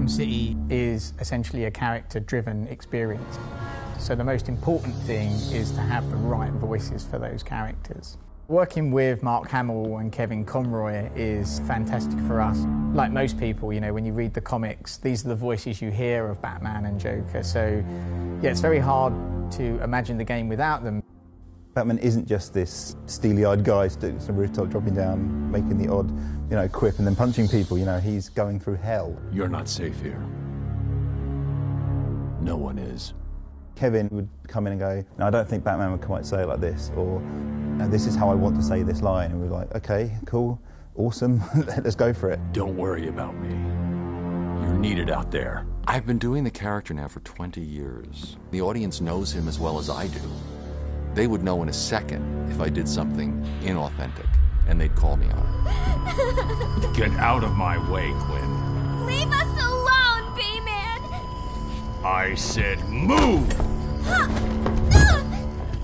Arkham City is essentially a character-driven experience. So the most important thing is to have the right voices for those characters. Working with Mark Hamill and Kevin Conroy is fantastic for us. Like most people, you know, when you read the comics, these are the voices you hear of Batman and Joker. So, yeah, it's very hard to imagine the game without them. Batman isn't just this steely-eyed guy sitting on the rooftop, dropping down, making the odd, quip and then punching people. He's going through hell. You're not safe here. No one is. Kevin would come in and go, "No, I don't think Batman would quite say it like this," or "No, this is how I want to say this line." And we're like, "Okay, cool, awesome, let's go for it." Don't worry about me. You're needed out there. I've been doing the character now for 20 years. The audience knows him as well as I do. They would know in a second if I did something inauthentic, and they'd call me on it. Get out of my way, Quinn. Leave us alone, B-Man! I said move!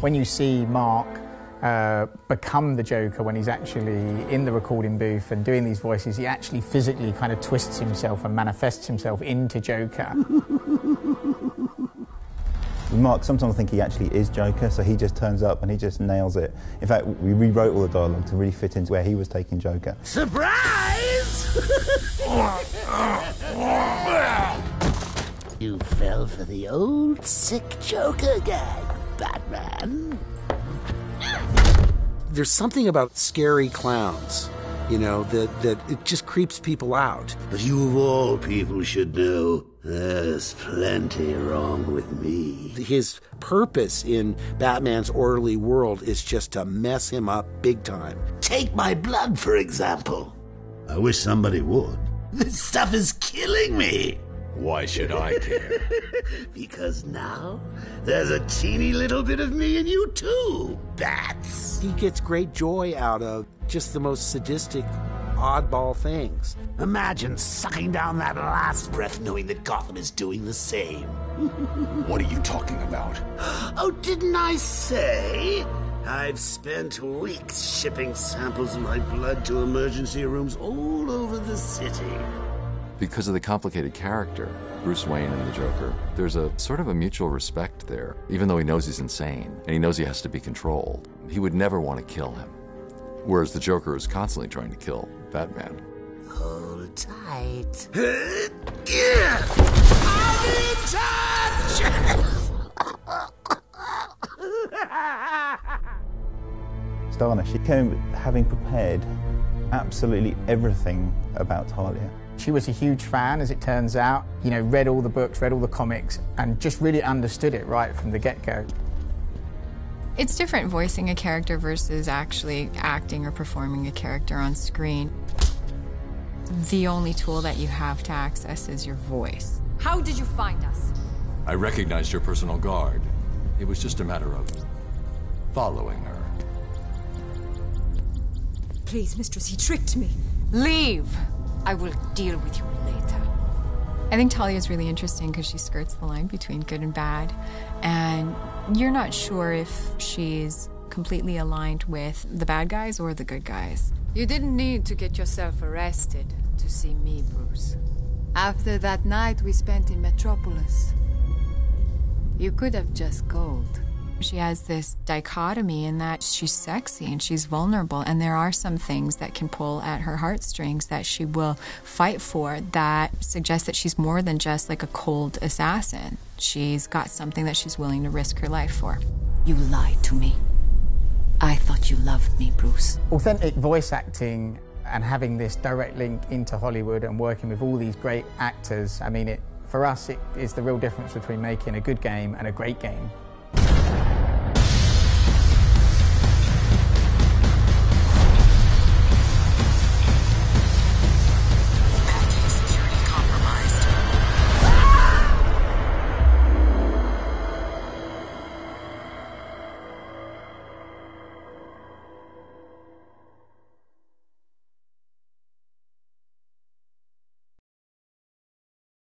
When you see Mark become the Joker when he's actually in the recording booth and doing these voices, he actually physically kind of twists himself and manifests himself into Joker. Mark, sometimes I think he actually is Joker, so he just turns up and he just nails it. In fact, we rewrote all the dialogue to really fit into where he was taking Joker. Surprise! You fell for the old sick Joker gag, Batman. There's something about scary clowns, that it just creeps people out. But you of all people should know, there's plenty wrong with me. His purpose in Batman's orderly world is just to mess him up big time. Take my blood, for example. I wish somebody would. This stuff is killing me. Why should I care? Because now there's a teeny little bit of me in you too, Bats. He gets great joy out of just the most sadistic, oddball things. Imagine sucking down that last breath knowing that Gotham is doing the same. What are you talking about? Oh, didn't I say? I've spent weeks shipping samples of my blood to emergency rooms all over the city. Because of the complicated character, Bruce Wayne and the Joker, there's a sort of a mutual respect there. Even though he knows he's insane, and he knows he has to be controlled, he would never want to kill him. Whereas the Joker is constantly trying to kill Batman. Hold tight. I'm in touch! Stana, she came having prepared absolutely everything about Talia. She was a huge fan, as it turns out, read all the books, read all the comics, and just really understood it right from the get-go. It's different voicing a character versus actually acting or performing a character on screen. The only tool that you have to access is your voice. How did you find us? I recognized your personal guard. It was just a matter of following her. Please, mistress, he tricked me. Leave! I will deal with you later. I think Talia is really interesting because she skirts the line between good and bad, and you're not sure if she's completely aligned with the bad guys or the good guys. You didn't need to get yourself arrested to see me, Bruce. After that night we spent in Metropolis, you could have just called. She has this dichotomy in that she's sexy and she's vulnerable, and there are some things that can pull at her heartstrings that she will fight for that suggest that she's more than just like a cold assassin. She's got something that she's willing to risk her life for. You lied to me. I thought you loved me, Bruce. Authentic voice acting and having this direct link into Hollywood and working with all these great actors, for us, it is the real difference between making a good game and a great game.